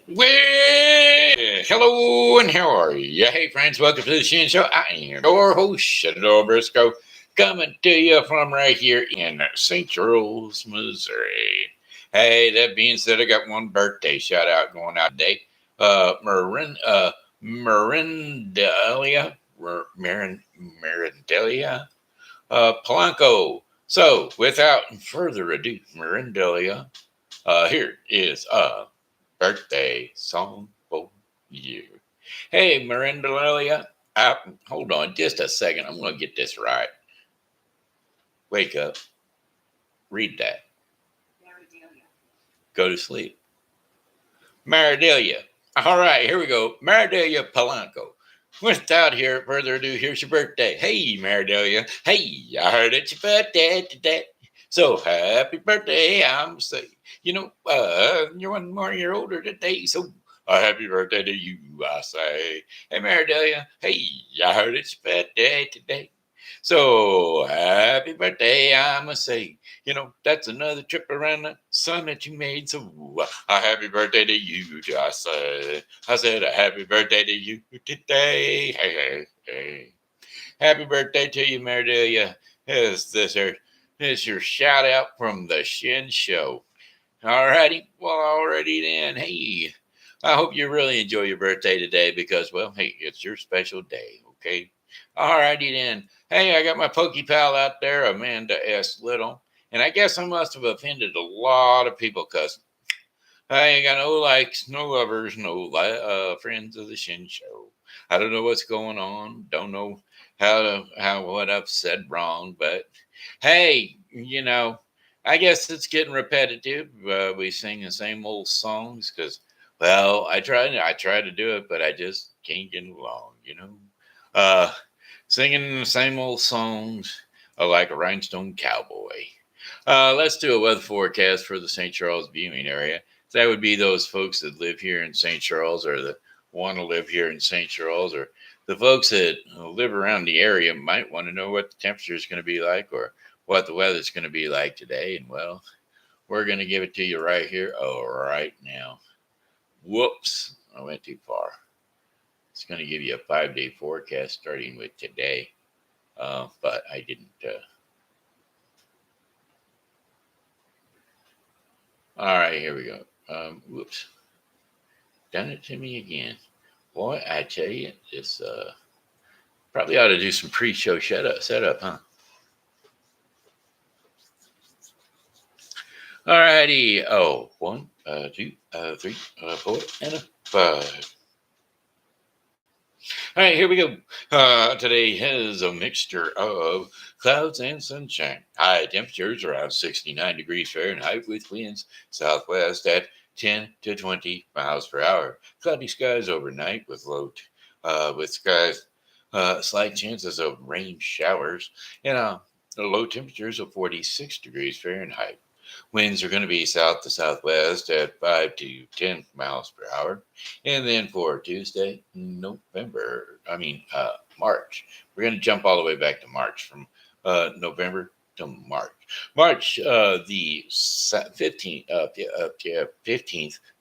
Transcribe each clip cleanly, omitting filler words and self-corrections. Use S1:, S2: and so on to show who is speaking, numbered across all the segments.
S1: Well, hello and how are you? Hey, friends, welcome to the Shen Show. I am your host, Shenandoah Briscoe, coming to you from right here in St. Charles, Missouri. Hey, that being said, I got one birthday shout out going out today. Maridalia, Maridalia, Polanco. So, without further ado, Maridalia, here is birthday song for you. Hey, Maridalia. Hold on just a second. I'm going to get this right. Wake up. Read that. Go to sleep. Maridalia. All right, here we go. Maridalia Polanco. Without here further ado, here's your birthday. Hey, Maridalia. Hey, I heard it's your birthday today. So happy birthday, I'm saying. You're 1 more year older today, so a happy birthday to you, I say. Hey, Maridalia. Hey, I heard it's your birthday today. So happy birthday, I must say. That's another trip around the sun that you made. So a happy birthday to you, I say. I said a happy birthday to you today. Hey, hey, hey. Happy birthday to you, Maridalia. Here's your shout out from the Shen Show. Alrighty, well, already then. Hey, I hope you really enjoy your birthday today because, well, hey, it's your special day, okay? Alrighty then. Hey, I got my Pokey pal out there, Amanda S. Little, and I guess I must have offended a lot of people because I ain't got no likes, no lovers, no friends of the Shin Show. I don't know what's going on. Don't know what I've said wrong, but hey, I guess it's getting repetitive. We sing the same old songs because, well, I try to do it, but I just can't get along. Uh, Singing the same old songs like a rhinestone cowboy. Let's do a weather forecast for the St. Charles viewing area. That would be those folks that live here in St. Charles or that want to live here in St. Charles, or the folks that live around the area might want to know what the temperature is going to be like or what the weather is going to be like today. And well, we're going to give it to you right here. Oh, right now. Whoops, I went too far. It's going to give you a 5-day forecast starting with today, but I didn't. All right, here we go. Whoops, done it to me again. Boy, I tell you, this probably ought to do some pre-show setup, huh? All righty. Oh, one, two, three, four, and a five. All right, here we go. Today has a mixture of clouds and sunshine. High temperatures around 69 degrees Fahrenheit with winds southwest at 10 to 20 miles per hour. Cloudy skies overnight with skies slight chances of rain showers and low temperatures of 46 degrees Fahrenheit. Winds are going to be south to southwest at 5 to 10 miles per hour. And then for Tuesday, March, we're going to jump all the way back to March from November to March. March the 15th,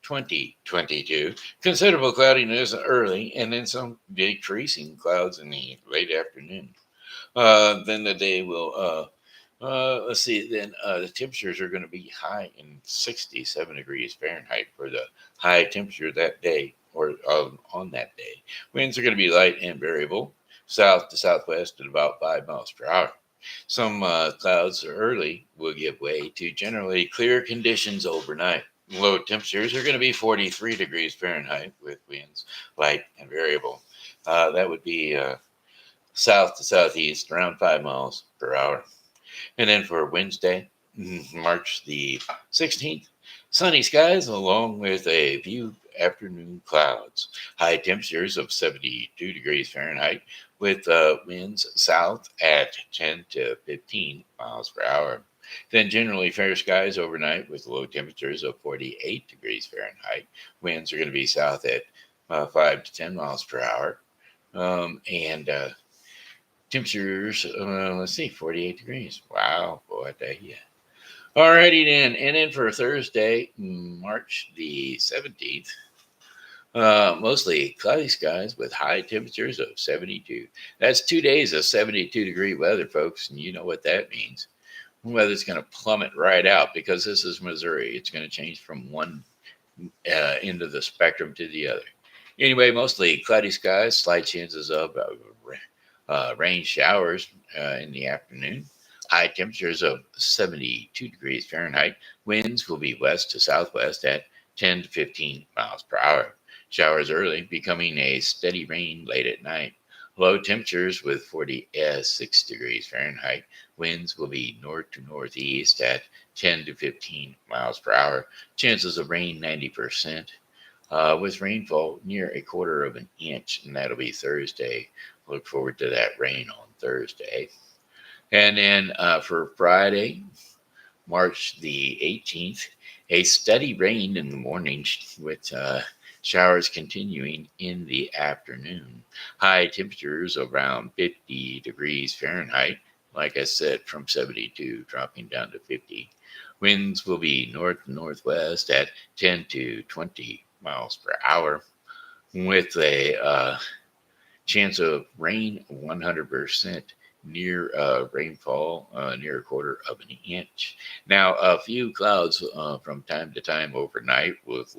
S1: 2022. Considerable cloudiness early and then some decreasing clouds in the late afternoon. Then the day will let's see. Then the temperatures are going to be high in 67 degrees Fahrenheit for the high temperature that day or on that day. Winds are going to be light and variable, south to southwest at about 5 miles per hour. Some clouds early will give way to generally clear conditions overnight. Low temperatures are going to be 43 degrees Fahrenheit with winds light and variable. That would be south to southeast around 5 miles per hour. And then for Wednesday, March the 16th, sunny skies along with a few afternoon clouds. High temperatures of 72 degrees Fahrenheit with winds south at 10 to 15 miles per hour. Then generally fair skies overnight with low temperatures of 48 degrees Fahrenheit. Winds are going to be south at 5 to 10 miles per hour. And temperatures, let's see, 48 degrees. Wow, boy, I tell you. Alrighty then. And then for Thursday, March the 17th, Mostly cloudy skies with high temperatures of 72. That's 2 days of 72-degree weather, folks, and you know what that means. Weather's going to plummet right out because this is Missouri. It's going to change from one end of the spectrum to the other. Anyway, mostly cloudy skies, slight chances of rain showers in the afternoon. High temperatures of 72 degrees Fahrenheit. Winds will be west to southwest at 10 to 15 miles per hour. Showers early, becoming a steady rain late at night. Low temperatures with 46 degrees Fahrenheit. Winds will be north to northeast at 10 to 15 miles per hour. Chances of rain 90%, with rainfall near a quarter of an inch, and that'll be Thursday. Look forward to that rain on Thursday. And then for Friday, March the 18th, a steady rain in the morning with showers continuing in the afternoon. High temperatures around 50 degrees Fahrenheit. Like I said, from 72 dropping down to 50. Winds will be north and northwest at 10 to 20 miles per hour with a chance of rain 100%, near rainfall near a quarter of an inch. Now, a few clouds from time to time overnight with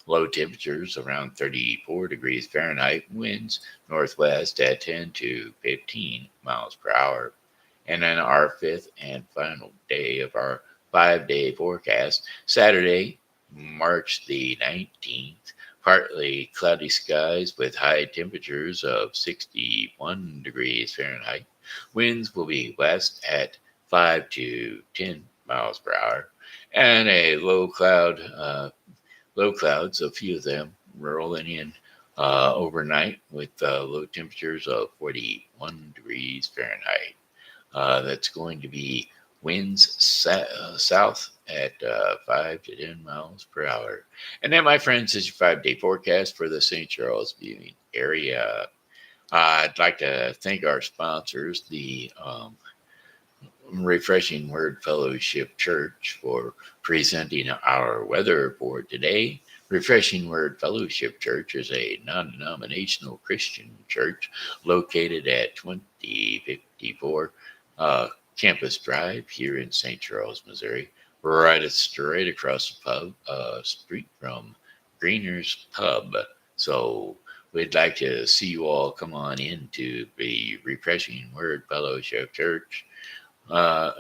S1: low temperatures around 34 degrees Fahrenheit, winds northwest at 10 to 15 miles per hour. And then our fifth and final day of our 5 day forecast, Saturday, March the 19th. Partly cloudy skies with high temperatures of 61 degrees Fahrenheit. Winds will be west at 5 to 10 miles per hour. And a low clouds, a few of them rolling in overnight with low temperatures of 41 degrees Fahrenheit. That's going to be winds south at 5 to 10 miles per hour. And that, my friends, is your 5 day forecast for the St. Charles viewing area. I'd like to thank our sponsors, the Refreshing Word Fellowship Church, for presenting our weather report today. Refreshing Word Fellowship Church is a non denominational Christian church located at 2054 Campus Drive here in St. Charles, Missouri, right straight across the street from Greener's Pub. So we'd like to see you all come on into the Refreshing Word Fellowship Church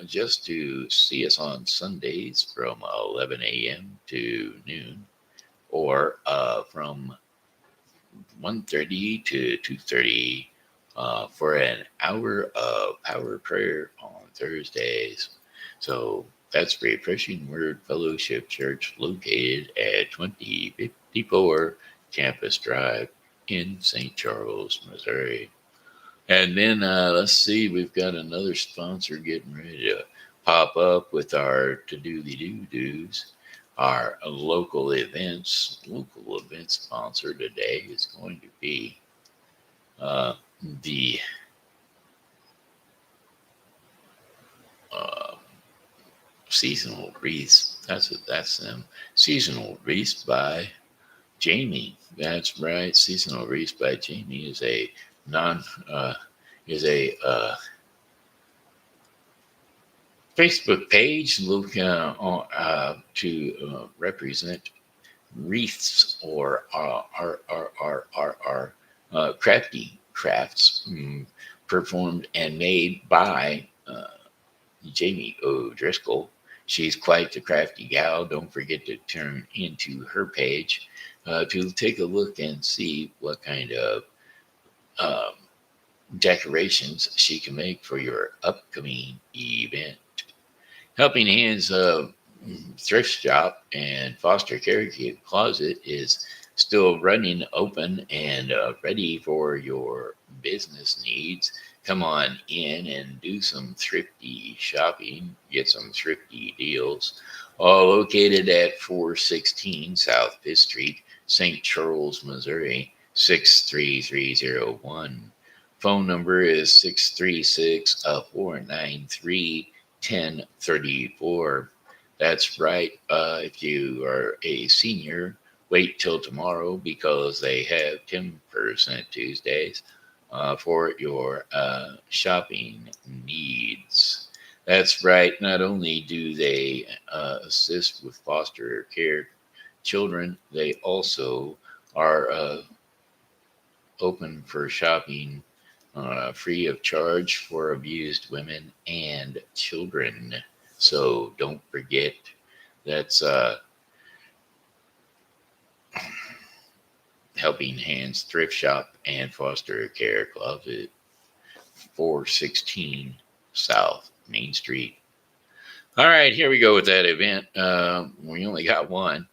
S1: just to see us on Sundays from 11 a.m. to noon, or from 1:30 to 2:30 for an hour of power prayer on Thursdays. So that's Refreshing Word Fellowship Church, located at 2054 Campus Drive in St. Charles, Missouri. And then let's see, we've got another sponsor getting ready to pop up with our to-do-the-do-dos. Our local events sponsor today is going to be the seasonal wreaths. That's them. Seasonal wreaths by Jamie. That's right. Seasonal wreaths by Jamie is a Facebook page looking to represent wreaths or crafty crafts performed and made by Jamie O'Driscoll. She's quite the crafty gal. Don't forget to turn into her page to take a look and see what kind of um, decorations she can make for your upcoming event. Helping Hands thrift shop and foster care closet is still running open and ready for your business needs. Come on in and do some thrifty shopping, get some thrifty deals. All located at 416 South 5th Street, St. Charles, Missouri, 63301. Phone number is 636 493 1034. That's right. If you are a senior wait till tomorrow because they have 10% Tuesdays for your shopping needs. That's right. Not only do they assist with foster care children, they also are open for shopping free of charge for abused women and children. So don't forget that's Helping Hands Thrift Shop and Foster Care Closet, 416 South Main Street. All right, here we go with that event. We only got one,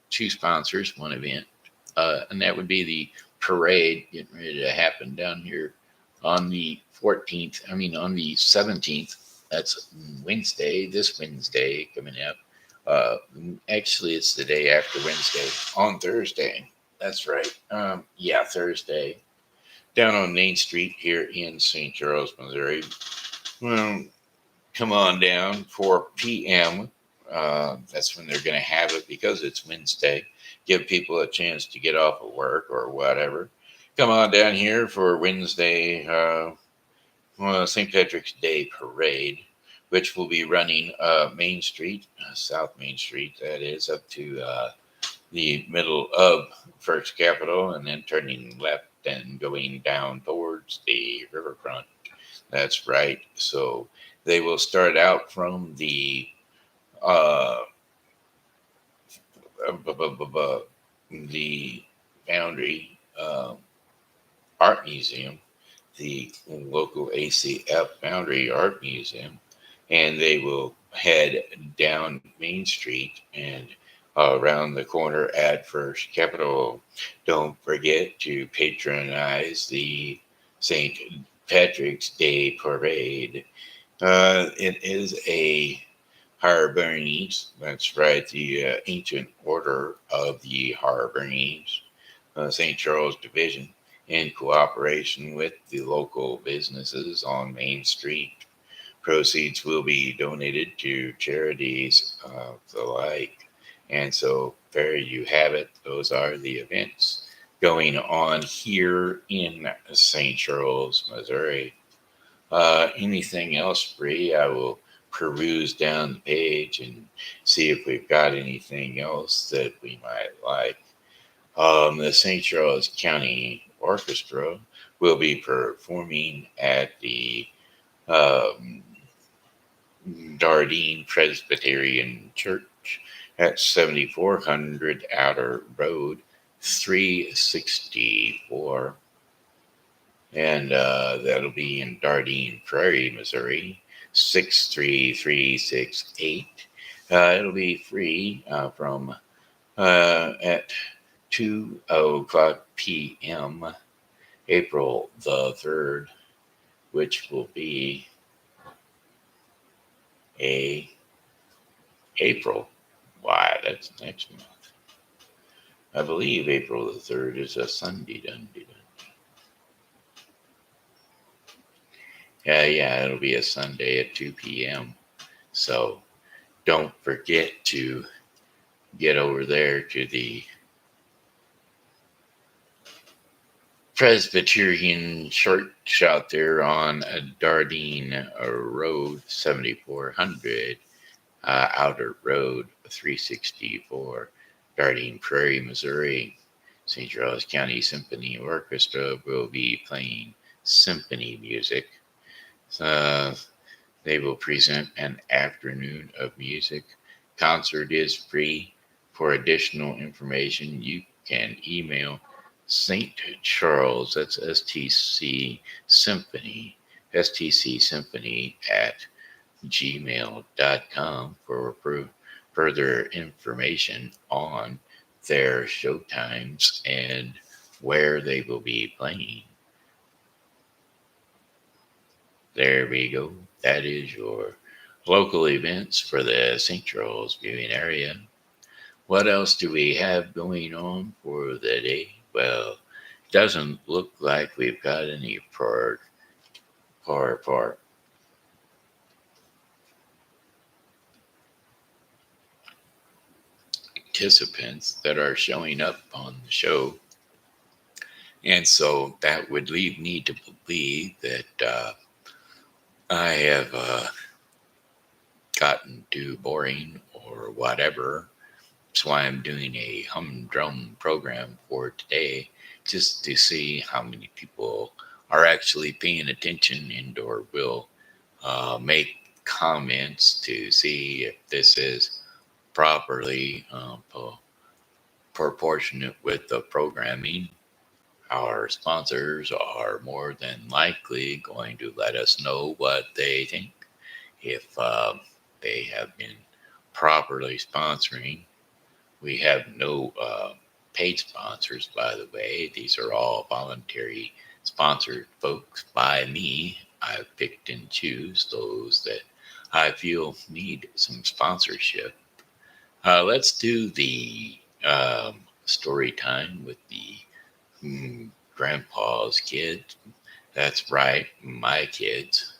S1: two sponsors, one event, and that would be the parade getting ready to happen down here on the 14th. I mean, on the 17th. That's Wednesday, this Wednesday coming up. Actually, it's the day after Wednesday, on Thursday. That's right. Yeah, Thursday. Down on Main Street here in St. Charles, Missouri. Well, come on down, 4 p.m. That's when they're going to have it because it's Wednesday. Give people a chance to get off of work or whatever. Come on down here for Wednesday, St. Patrick's Day Parade, which will be running Main Street, South Main Street, that is, up to the middle of First Capitol and then turning left and going down towards the riverfront. That's right. So they will start out from the uh, the Boundary Art Museum, the local ACF Boundary Art Museum, and they will head down Main Street and around the corner at First Capitol. Don't forget to patronize the St. Patrick's Day Parade. It is a Harbernese. That's right, the ancient order of the Harbernese, St. Charles Division, in cooperation with the local businesses on Main Street. Proceeds will be donated to charities of the like. And so there you have it. Those are the events going on here in St. Charles, Missouri. Anything else, Bree? I will peruse down the page and see if we've got anything else that we might like. The St. Charles County Orchestra will be performing at the um, Dardine Presbyterian Church at 7400 Outer Road, 364. And that'll be in Dardine Prairie, Missouri, 63368. It'll be free from at 2:00 p.m. April the 3rd, which will be April. Why, that's next month. I believe April the 3rd is a Sunday. Yeah, it'll be a Sunday at 2 p.m. So don't forget to get over there to the Presbyterian Church out there on Dardine Road, 7400 Outer Road, 364, Dardine Prairie, Missouri. St. Charles County Symphony Orchestra will be playing symphony music. They will present an afternoon of music. Concert is free. For additional information, you can email St. Charles, that's STC Symphony, STC Symphony at gmail.com for further information on their showtimes and where they will be playing. There we go. That is your local events for the St. Charles viewing area. What else do we have going on for the day? Well, it doesn't look like we've got any participants that are showing up on the show. And so that would lead me to believe that I have gotten too boring or whatever. That's why I'm doing a humdrum program for today, just to see how many people are actually paying attention and or will make comments to see if this is properly proportionate with the programming. Our sponsors are more than likely going to let us know what they think if they have been properly sponsoring. We have no paid sponsors, by the way. These are all voluntary sponsored folks by me. I've picked and choose those that I feel need some sponsorship. Let's do the story time with the grandpa's kids. That's right, my kids,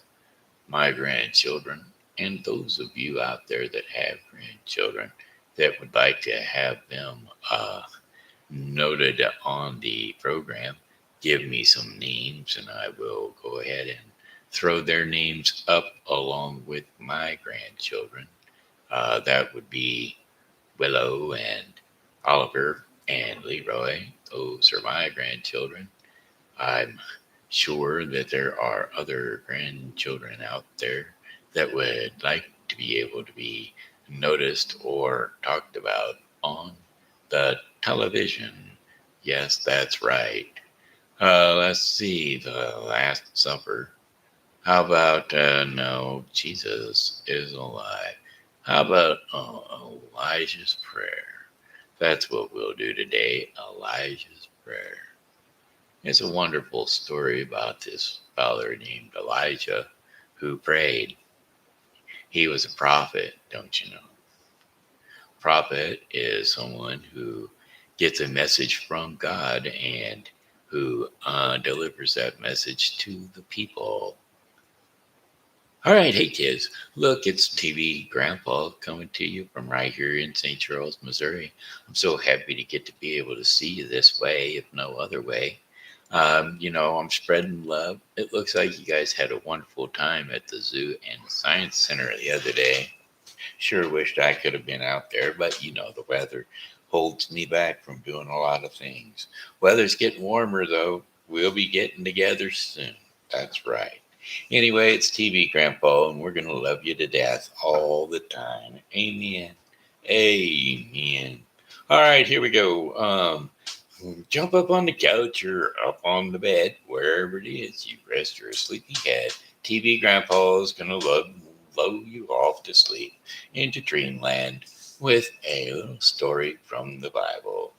S1: my grandchildren, and those of you out there that have grandchildren that would like to have them noted on the program, give me some names and I will go ahead and throw their names up along with my grandchildren. That would be Willow and Oliver and Leroy. Those are my grandchildren. I'm sure that there are other grandchildren out there that would like to be able to be noticed or talked about on the television. Yes, that's right. Let's see, the Last Supper. How about, no, Jesus is alive. How about Elijah's Prayer? That's what we'll do today, Elijah's Prayer. It's a wonderful story about this father named Elijah who prayed. He was a prophet, don't you know? Prophet is someone who gets a message from God and who delivers that message to the people. All right, hey kids, look, it's TV Grandpa coming to you from right here in St. Charles, Missouri. I'm so happy to get to be able to see you this way, if no other way. I'm spreading love. It looks like you guys had a wonderful time at the zoo and science center the other day. Sure wished I could have been out there, but the weather holds me back from doing a lot of things. Weather's getting warmer though. We'll be getting together soon. That's right. Anyway, it's TV Grandpa, and we're going to love you to death all the time. Amen. Amen. All right, here we go. Jump up on the couch or up on the bed, wherever it is you rest your sleepy head. TV Grandpa is going to lull you off to sleep into dreamland with a little story from the Bible.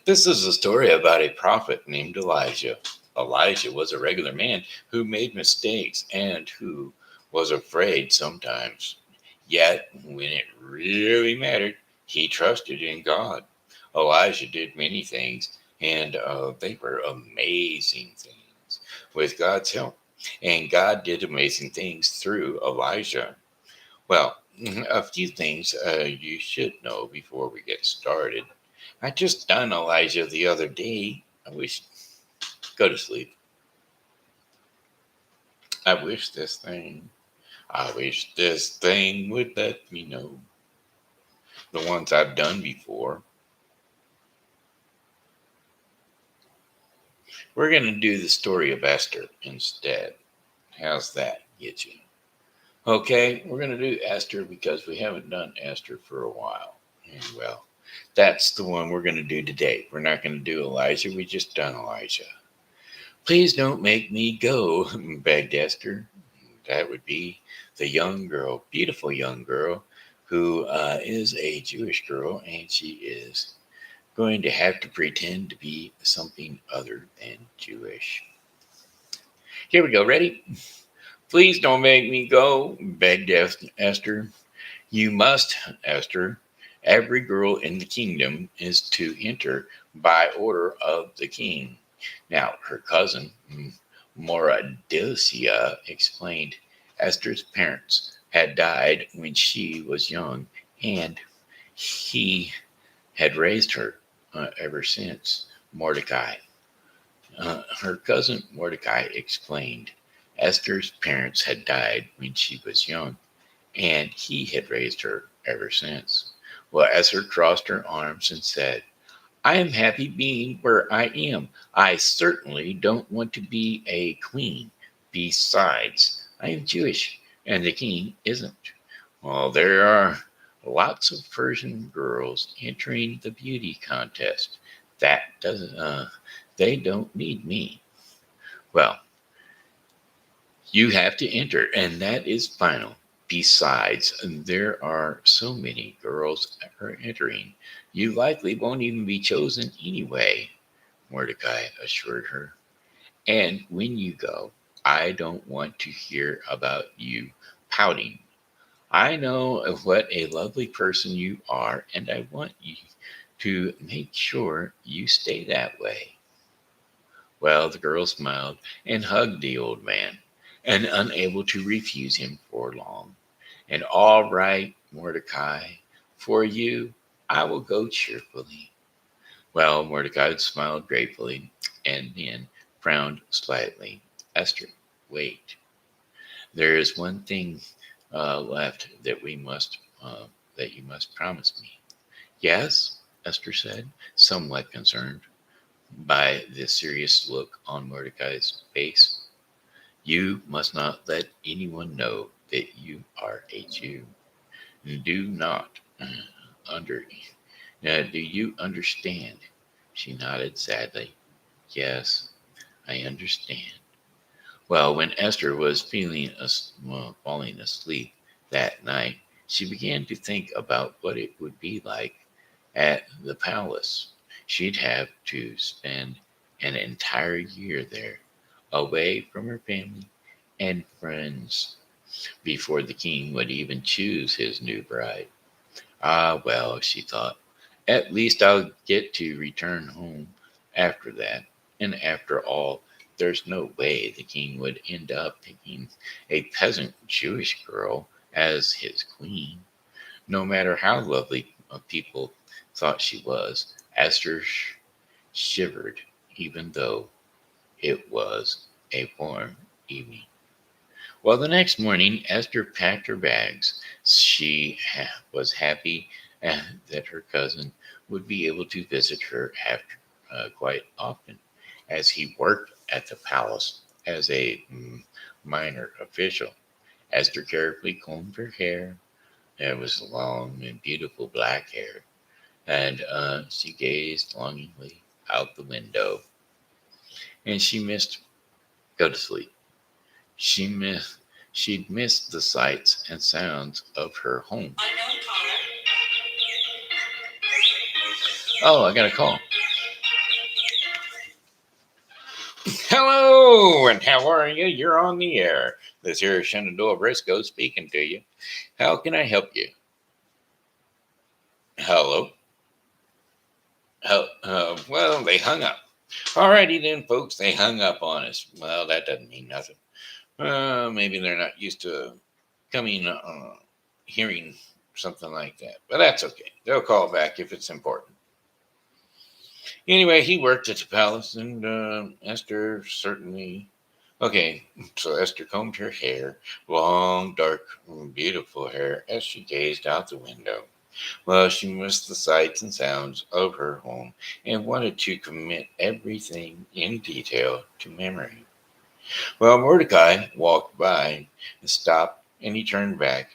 S1: This is a story about a prophet named Elijah. Elijah was a regular man who made mistakes and who was afraid sometimes. Yet, when it really mattered, he trusted in God. Elijah did many things, and they were amazing things with God's help. And God did amazing things through Elijah. Well, a few things you should know before we get started. I just done Elijah the other day. I wish, go to sleep. I wish this thing would let me know the ones I've done before. We're going to do the story of Esther instead. How's that get you? Okay, we're going to do Esther because we haven't done Esther for a while. And well, that's the one we're going to do today. We're not going to do Elijah. We just done Elijah. Please don't make me go, begged Esther. That would be the young girl, beautiful young girl, who is a Jewish girl, and she is going to have to pretend to be something other than Jewish. Here we go. Ready? Please don't make me go, begged Esther. You must, Esther. Every girl in the kingdom is to enter by order of the king. Now, her cousin, Maridalia, explained Esther's parents had died when she was young, and he had raised her ever since. Mordecai. Her cousin Mordecai explained Esther's parents had died when she was young, and he had raised her ever since. Well, Esther crossed her arms and said, I am happy being where I am. I certainly don't want to be a queen. Besides, I am Jewish, and the king isn't. Well, there are lots of Persian girls entering the beauty contest. That doesn't, they don't need me. Well, you have to enter, and that is final. Besides, there are so many girls are entering. You likely won't even be chosen anyway, Mordecai assured her. And when you go, I don't want to hear about you pouting. I know of what a lovely person you are, and I want you to make sure you stay that way. Well, the girl smiled and hugged the old man, and unable to refuse him for long. And all right, Mordecai, for you, I will go cheerfully. Well, Mordecai smiled gratefully and then frowned slightly. Esther, wait. There is one thing left that you must promise me. Yes, Esther said, somewhat concerned by the serious look on Mordecai's face. You must not let anyone know that you are a Jew. Do not under. Do you understand? She nodded sadly. Yes, I understand. Well, when Esther was falling asleep that night, she began to think about what it would be like at the palace. She'd have to spend an entire year there, away from her family and friends, before the king would even choose his new bride. Ah, well, she thought, at least I'll get to return home after that. And after all, there's no way the king would end up picking a peasant Jewish girl as his queen. No matter how lovely people thought she was, Esther shivered, even though it was a warm evening. Well, the next morning, Esther packed her bags. She was happy that her cousin would be able to visit her after, quite often, as he worked at the palace as a minor official. Esther carefully combed her hair. It was long and beautiful black hair, and she gazed longingly out the window. And she missed go to sleep. She missed she'd missed the sights and sounds of her home. Oh, I got a call. Hello, and how are you? You're on the air. This here is Shenandoah Briscoe speaking to you. How can I help you? Hello? Well, they hung up. Alrighty then, folks, they hung up on us. Well, that doesn't mean nothing. Maybe they're not used to coming, hearing something like that. But that's okay. They'll call back if it's important. Anyway, he worked at the palace, and Esther certainly. Okay, so Esther combed her hair, long, dark, beautiful hair, as she gazed out the window. Well, she missed the sights and sounds of her home and wanted to commit everything in detail to memory. Well, Mordecai walked by and stopped, and he turned back.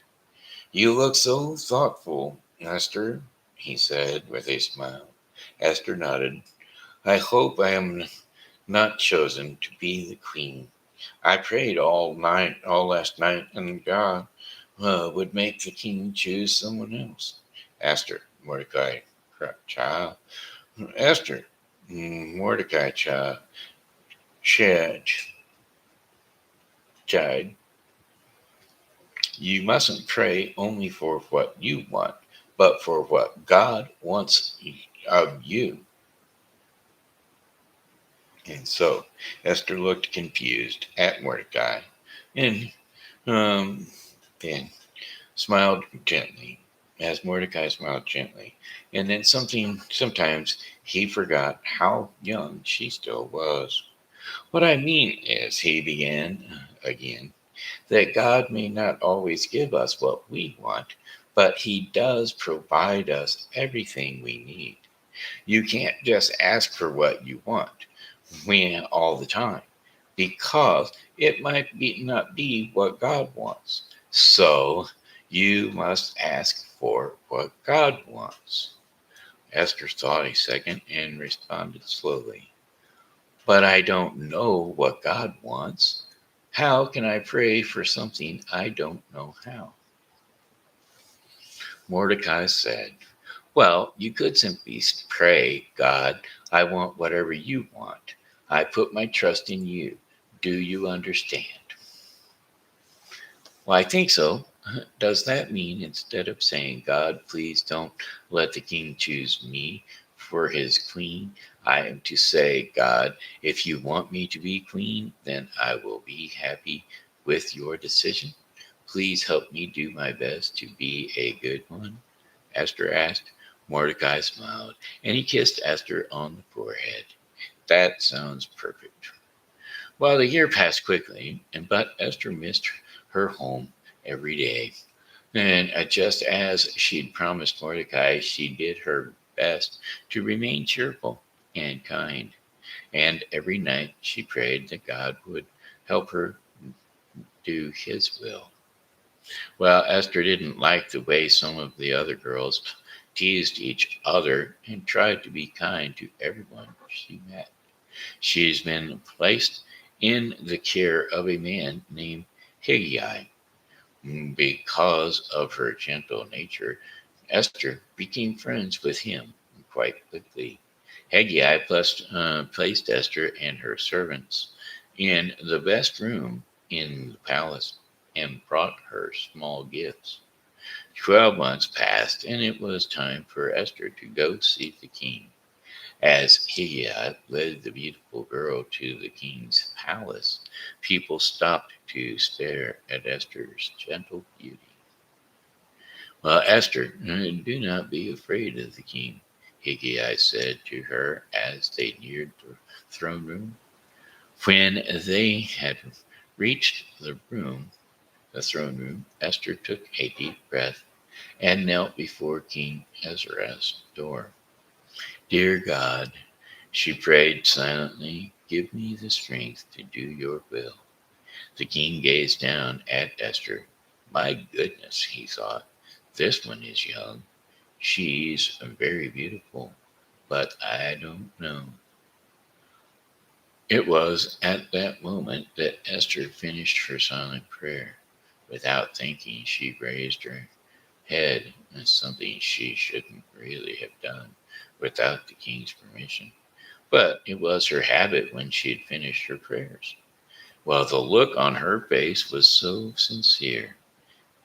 S1: You look so thoughtful, Esther, he said with a smile. Esther nodded. I hope I am not chosen to be the queen. I prayed all last night, and God would make the king choose someone else. Esther, Mordecai, child. Esther, Mordecai, child. Chad, child. You mustn't pray only for what you want, but for what God wants of you. And so Esther looked confused at Mordecai and then smiled gently. as Mordecai smiled gently. And then sometimes he forgot how young she still was. What I mean is, he began again, that God may not always give us what we want, but he does provide us everything we need. You can't just ask for what you want when all the time, because it might not be what God wants. So you must ask for what God wants. Esther thought a second and responded slowly. But I don't know what God wants. How can I pray for something I don't know how? Mordecai said, well, you could simply pray, God, I want whatever you want. I put my trust in you. Do you understand? Well, I think so. Does that mean instead of saying, God, please don't let the king choose me for his queen, I am to say, God, if you want me to be queen, then I will be happy with your decision. Please help me do my best to be a good one? Esther asked. Mordecai smiled, and he kissed Esther on the forehead. That sounds perfect. Well, the year passed quickly, but Esther missed her home every day. And just as she'd promised Mordecai, she did her best to remain cheerful and kind. And every night she prayed that God would help her do his will. Well, Esther didn't like the way some of the other girls teased each other and tried to be kind to everyone she met. She's been placed in the care of a man named Haggai. Because of her gentle nature, Esther became friends with him quite quickly. Haggai placed Esther and her servants in the best room in the palace and brought her small gifts. 12 months passed, and it was time for Esther to go see the king. As Haggai led the beautiful girl to the king's palace, people stopped to stare at Esther's gentle beauty. Well, Esther, do not be afraid of the king, Haggai said to her as they neared the throne room. When they had reached the throne room, Esther took a deep breath and knelt before King Ezra's door. Dear God, she prayed silently, give me the strength to do your will. The king gazed down at Esther. My goodness, he thought, this one is young. She's very beautiful, but I don't know. It was at that moment that Esther finished her silent prayer. Without thinking, she raised her head, something she shouldn't really have done without the king's permission. But it was her habit when she had finished her prayers. Well, the look on her face was so sincere,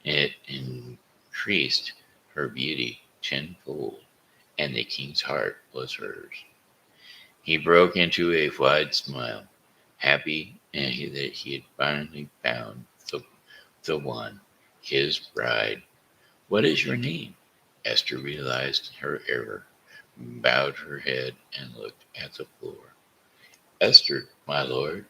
S1: it increased her beauty tenfold, and the king's heart was hers. He broke into a wide smile, happy that he had finally found the one, his bride. What is your name? Esther realized her error, bowed her head, and looked at the floor. Esther, my lord.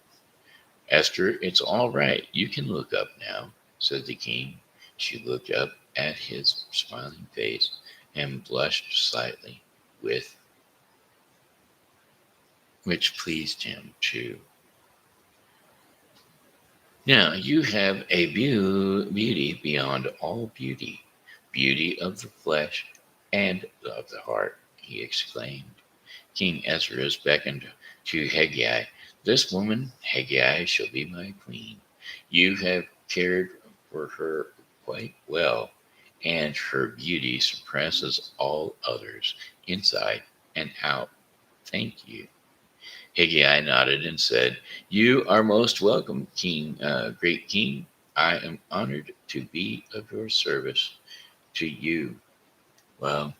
S1: Esther, it's all right. You can look up now, said the king. She looked up at his smiling face and blushed slightly, with which pleased him too. Now you have a beauty beyond all beauty, beauty of the flesh and of the heart, he exclaimed. King Ezra beckoned to Haggai. This woman, Haggai, shall be my queen. You have cared for her quite well, and her beauty surpasses all others, inside and out. Thank you. Haggai nodded and said, you are most welcome, great king. I am honored to be of your service to you. Well,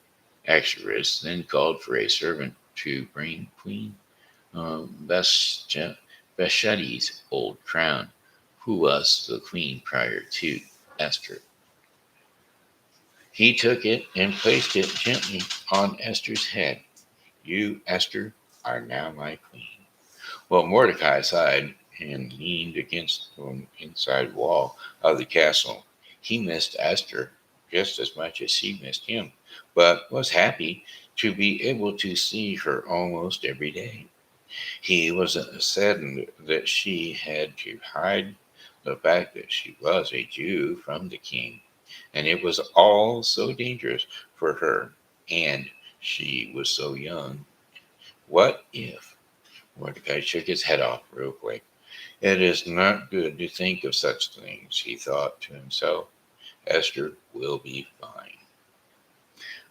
S1: Axarus then called for a servant to bring Queen Vashti's old crown, who was the queen prior to Esther. He took it and placed it gently on Esther's head. You, Esther, are now my queen. Well, Mordecai sighed and leaned against the inside wall of the castle. He missed Esther just as much as she missed him, but was happy to be able to see her almost every day. He was saddened that she had to hide the fact that she was a Jew from the king, and it was all so dangerous for her, and she was so young. What if? Mordecai shook his head off real quick. It is not good to think of such things, he thought to himself. Esther will be fine.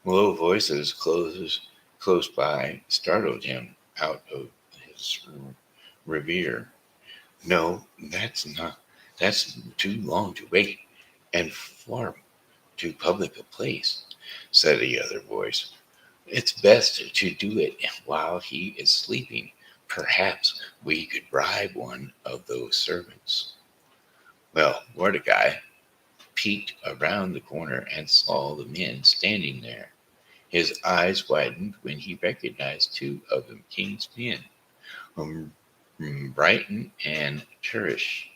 S1: Low voices close by startled him out of his reverie. No, that's too long to wait, and far too public a place, said the other voice. It's best to do it while he is sleeping. Perhaps we could bribe one of those servants. Well, Mordecai peeked around the corner and saw the men standing there. His eyes widened when he recognized two of the king's men, um, Brighton and Turish.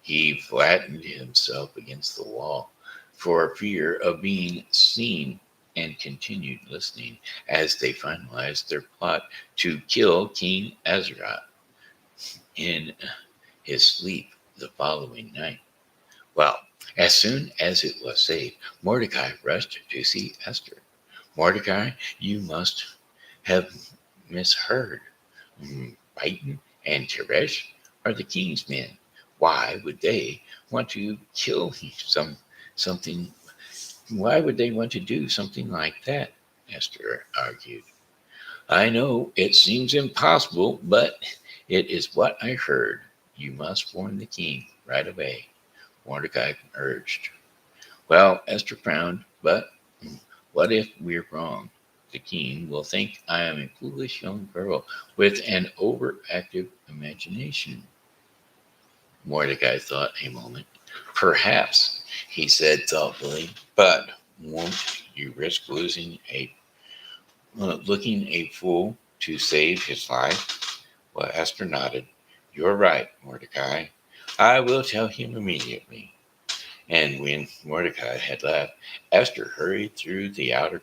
S1: He flattened himself against the wall for fear of being seen and continued listening as they finalized their plot to kill King Azra in his sleep the following night. Well, as soon as it was safe, Mordecai rushed to see Esther. Mordecai, you must have misheard. Brighton and Teresh are the king's men. Why would they want to kill something? Why would they want to do something like that? Esther argued. I know it seems impossible, but it is what I heard. You must warn the king right away, Mordecai urged. Well, Esther frowned, but what if we're wrong? The king will think I am a foolish young girl with an overactive imagination. Mordecai thought a moment. Perhaps, he said thoughtfully, but won't you risk looking a fool to save his life? Well, Esther nodded. You're right, Mordecai. I will tell him immediately. And when Mordecai had left, Esther hurried through the outer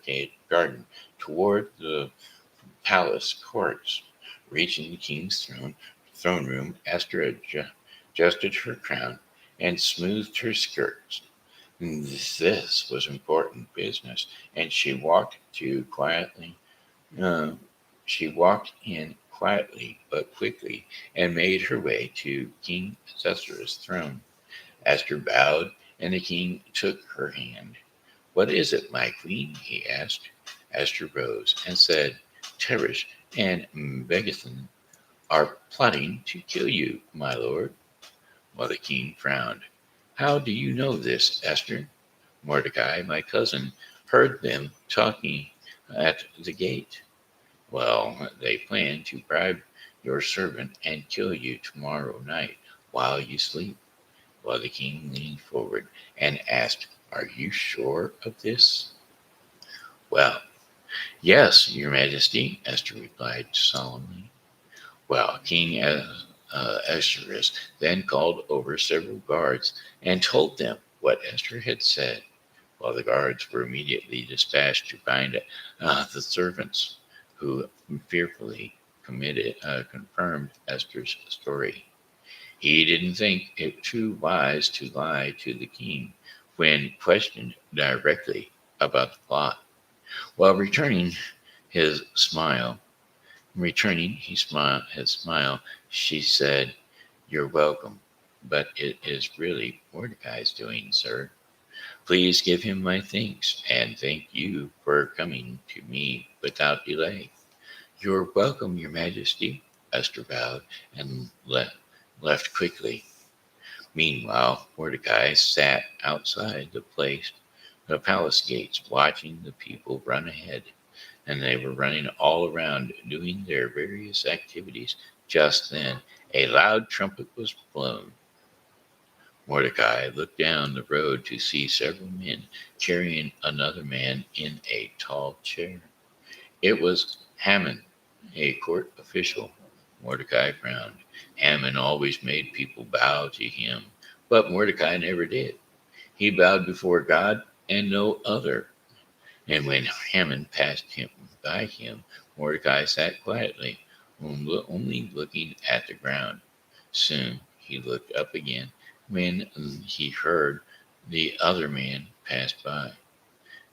S1: garden toward the palace courts. Reaching the king's throne room, Esther adjusted her crown and smoothed her skirts. This was important business, and uh, she walked in quietly but quickly and made her way to King Xerxes' throne. Esther bowed, and the king took her hand. What is it, my queen? He asked. Esther rose and said, Teresh and Megathan are plotting to kill you, my lord. While the king frowned. How do you know this, Esther? Mordecai, my cousin, heard them talking at the gate. Well, they plan to bribe your servant and kill you tomorrow night while you sleep. While the king leaned forward and asked, Are you sure of this? Well, yes, your majesty, Esther replied solemnly. Well, King Ahasuerus then called over several guards and told them what Esther had said, while the guards were immediately dispatched to find the servants who fearfully confirmed Esther's story. He didn't think it too wise to lie to the king when questioned directly about the plot. While his smile, his smile, she said, You're welcome, but it is really Mordecai's doing, sir. Please give him my thanks, and thank you for coming to me without delay. You're welcome, your majesty, Esther bowed and left quickly. Meanwhile, Mordecai sat outside the palace gates, watching the people run ahead, and they were running all around doing their various activities. Just then, a loud trumpet was blown. Mordecai looked down the road to see several men carrying another man in a tall chair. It was Haman, a court official. Mordecai frowned. Haman always made people bow to him, but Mordecai never did. He bowed before God and no other. And when Haman passed him by him, Mordecai sat quietly, only looking at the ground. Soon he looked up again when he heard the other man pass by.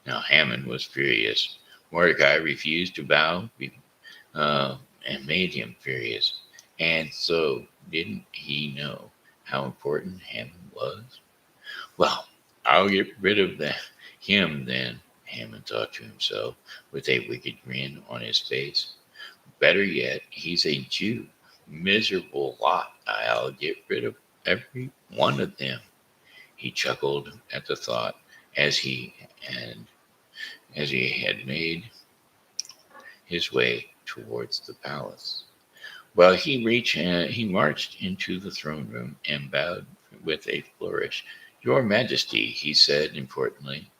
S1: Now Haman was furious. Mordecai refused to bow and made him furious. And so didn't he know how important Haman was? Well, I'll get rid of him then, Haman thought to himself with a wicked grin on his face. Better yet, he's a Jew. Miserable lot. I'll get rid of every one of them. He chuckled at the thought as he and as he had made his way towards the palace. Well, he marched into the throne room and bowed with a flourish. Your Majesty, he said importantly,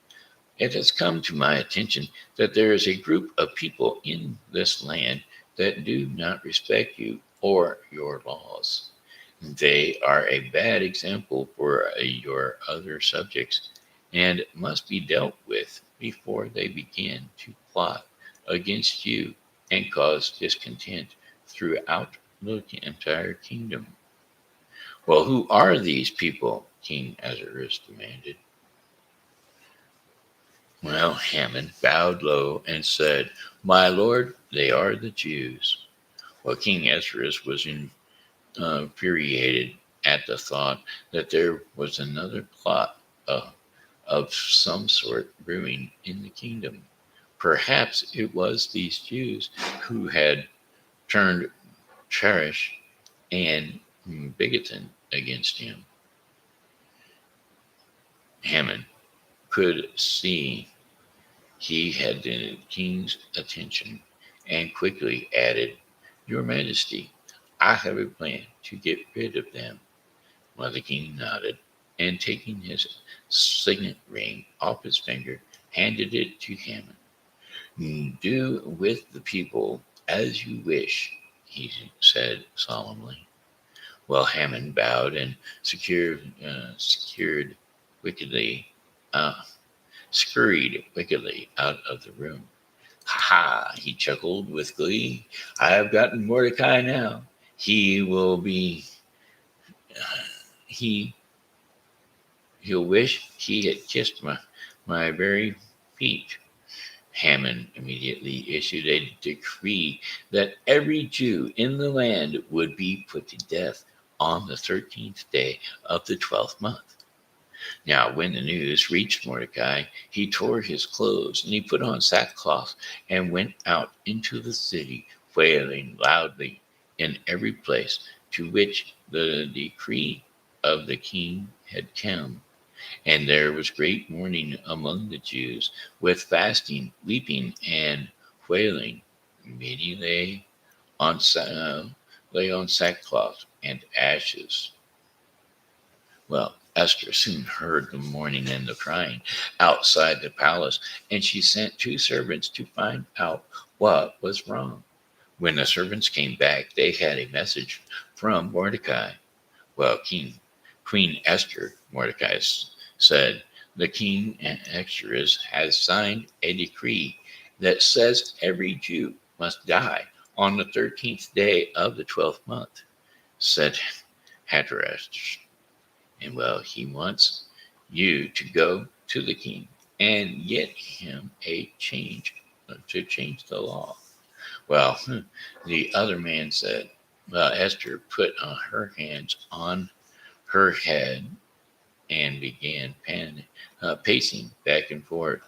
S1: it has come to my attention that there is a group of people in this land that do not respect you or your laws. They are a bad example for your other subjects and must be dealt with before they begin to plot against you and cause discontent throughout the entire kingdom. Well, who are these people? King Ahasuerus demanded. Well, Haman bowed low and said, My lord, they are the Jews. Well, King Ahasuerus was infuriated at the thought that there was another plot of some sort brewing in the kingdom. Perhaps it was these Jews who had turned cherish and bigoted against him. Haman could see he had the king's attention and quickly added, Your Majesty, I have a plan to get rid of them. Well, the king nodded and taking his signet ring off his finger, handed it to Haman. Do with the people as you wish, he said solemnly. Well, Haman bowed and secured wickedly, uh, scurried wickedly out of the room. Ha ha, he chuckled with glee. I have gotten Mordecai now. He will be, he, he'll wish he had kissed my very feet. Haman immediately issued a decree that every Jew in the land would be put to death on the 13th day of the 12th month. Now, when the news reached Mordecai, he tore his clothes and he put on sackcloth and went out into the city, wailing loudly in every place to which the decree of the king had come. And there was great mourning among the Jews, with fasting, weeping, and wailing. Many lay on sackcloth and ashes. Well, Esther soon heard the mourning and the crying outside the palace, and she sent two servants to find out what was wrong. When the servants came back, they had a message from Mordecai. Well, Queen Esther, Mordecai said, the king and Ahasuerus has signed a decree that says every Jew must die on the 13th day of the 12th month, said Hatteras. And well, he wants you to go to the king and get him to change the law. Well, the other man said, well, Esther put her hands on her head and began pacing back and forth.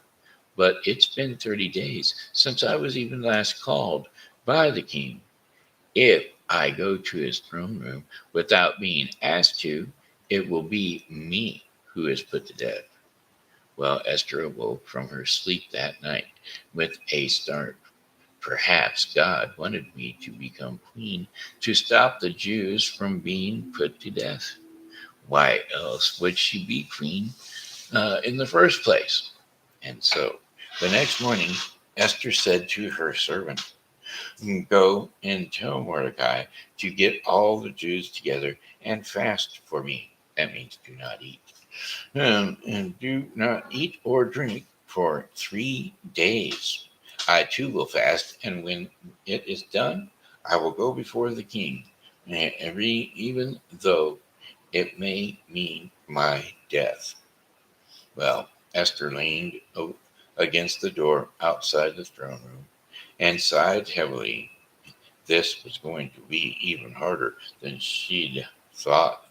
S1: But it's been 30 days since I was even last called by the king. If I go to his throne room without being asked to, it will be me who is put to death. Well, Esther awoke from her sleep that night with a start. Perhaps God wanted me to become queen to stop the Jews from being put to death. Why else would she be queen in the first place? And so the next morning, Esther said to her servant, "Go and tell Mordecai to get all the Jews together and fast for me." That means do not eat. And do not eat or drink for 3 days. I too will fast, and when it is done, I will go before the king, even though it may mean my death. Well, Esther leaned against the door outside the throne room and sighed heavily. This was going to be even harder than she'd thought,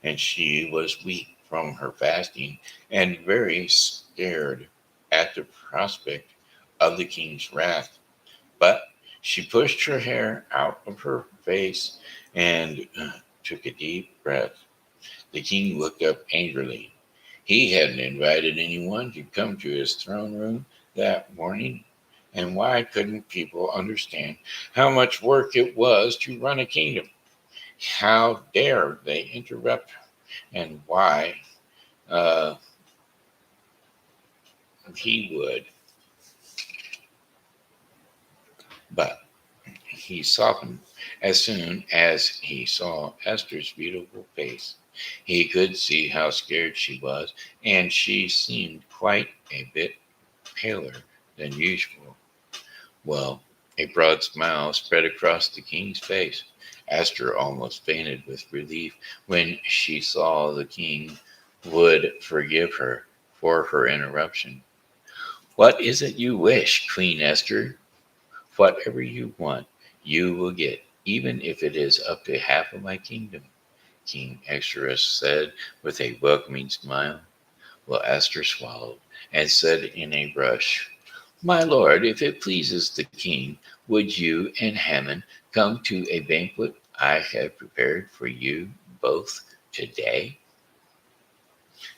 S1: and she was weak from her fasting and very scared at the prospect of the king's wrath. But she pushed her hair out of her face and took a deep breath. The king looked up angrily. He hadn't invited anyone to come to his throne room that morning. And why couldn't people understand how much work it was to run a kingdom? How dare they interrupt? And why uh, he would? But he softened as soon as he saw Esther's beautiful face. He could see how scared she was, and she seemed quite a bit paler than usual. Well, a broad smile spread across the king's face. Esther almost fainted with relief when she saw the king would forgive her for her interruption. "What is it you wish, Queen Esther? Whatever you want, you will get, even if it is up to half of my kingdom," King Exodus said with a welcoming smile. Well, Esther swallowed and said in a rush, "My lord, if it pleases the king, would you and Haman come to a banquet I have prepared for you both today?"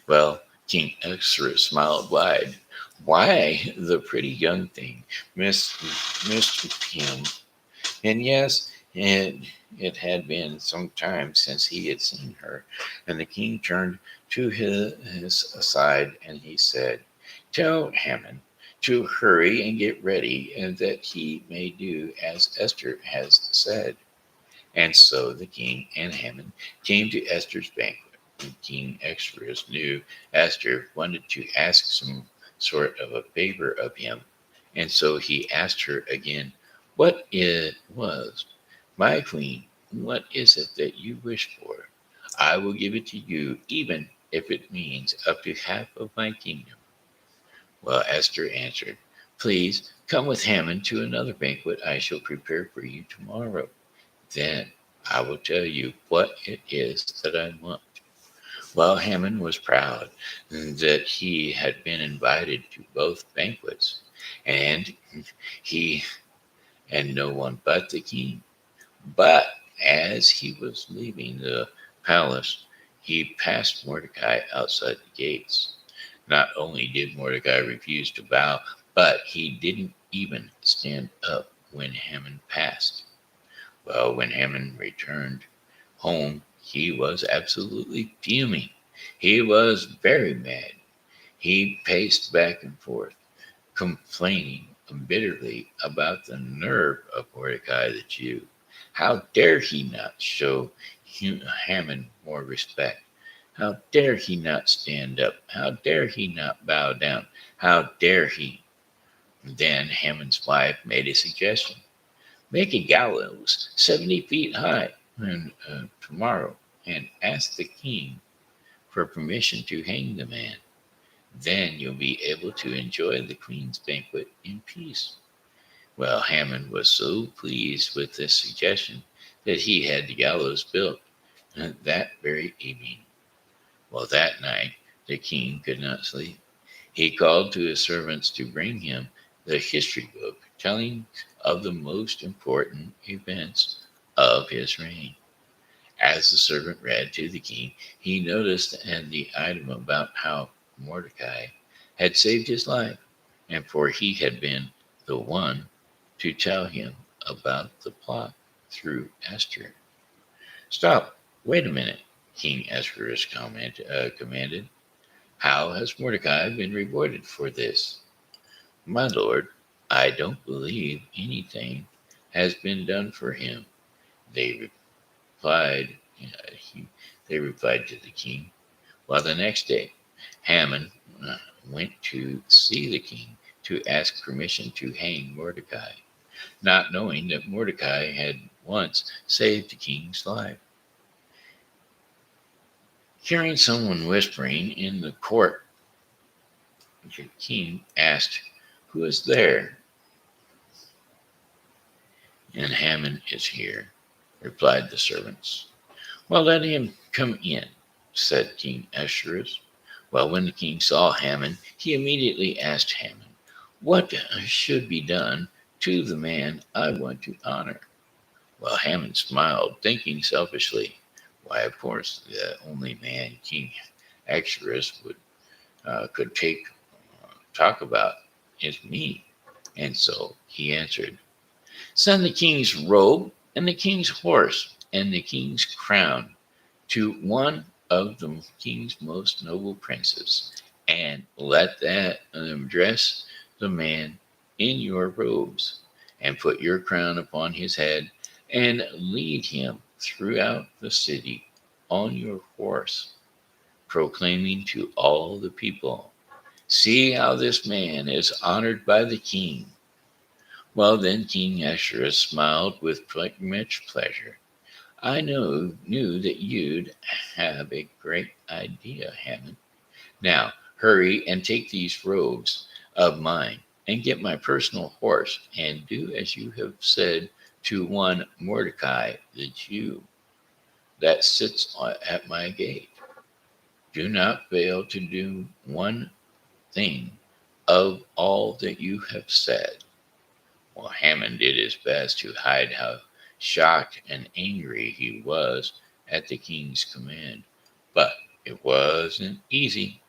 S1: Well, King Exodus smiled wide. Why, the pretty young thing, missed him. And yes, it had been some time since he had seen her, and the king turned to his side and he said, "Tell Haman to hurry and get ready, and that he may do as Esther has said." And so the king and Haman came to Esther's banquet. And King Exodus knew Esther wanted to ask some sort of a favor of him, and so he asked her again what it was. "My queen, what is it that you wish for? I will give it to you, even if it means up to half of my kingdom." Well, Esther answered, "Please come with Haman to another banquet I shall prepare for you tomorrow. Then I will tell you what it is that I want." Well, Haman was proud that he had been invited to both banquets, and he and no one but the king. But as he was leaving the palace, he passed Mordecai outside the gates. Not only did Mordecai refuse to bow, but he didn't even stand up when Haman passed. Well, when Haman returned home, he was absolutely fuming. He was very mad. He paced back and forth, complaining bitterly about the nerve of Mordecai the Jew. How dare he not show Haman more respect? How dare he not stand up? How dare he not bow down? How dare he? Then Haman's wife made a suggestion. "Make a gallows 70 feet high tomorrow and ask the king for permission to hang the man. Then you'll be able to enjoy the queen's banquet in peace." Well, Haman was so pleased with this suggestion that he had the gallows built that very evening. Well, that night the king could not sleep. He called to his servants to bring him the history book telling of the most important events of his reign. As the servant read to the king, he noticed and the item about how Mordecai had saved his life, and for he had been the one to tell him about the plot through Esther. "Stop, wait a minute. King Ahasuerus commanded. How has Mordecai been rewarded for this? My lord, I don't believe anything has been done for him. They replied, he, they replied to the king. Well, the next day, Haman went to see the king to ask permission to hang Mordecai, not knowing that Mordecai had once saved the king's life. Hearing someone whispering in the court, the king asked, "Who is there?" "And Haman is here," replied the servants. "Well, let him come in," said King Ahasuerus. Well, when the king saw Haman, he immediately asked Haman, "What should be done to the man I want to honor?" Well, Haman smiled, thinking selfishly, why, of course, the only man King Ahasuerus could talk about is me. And so he answered, "Send the king's robe and the king's horse and the king's crown to one of the king's most noble princes, and let them dress the man in your robes, and put your crown upon his head, and lead him throughout the city on your horse, proclaiming to all the people, 'See how this man is honored by the king.'" Well, then King Ahasuerus smiled with much pleasure. "Knew that you'd have a great idea, Hammond. Now, hurry and take these robes of mine and get my personal horse and do as you have said to one Mordecai, the Jew, that sits at my gate. Do not fail to do one thing of all that you have said." Well, Hammond did his best to hide how shocked and angry he was at the king's command, but it wasn't easy.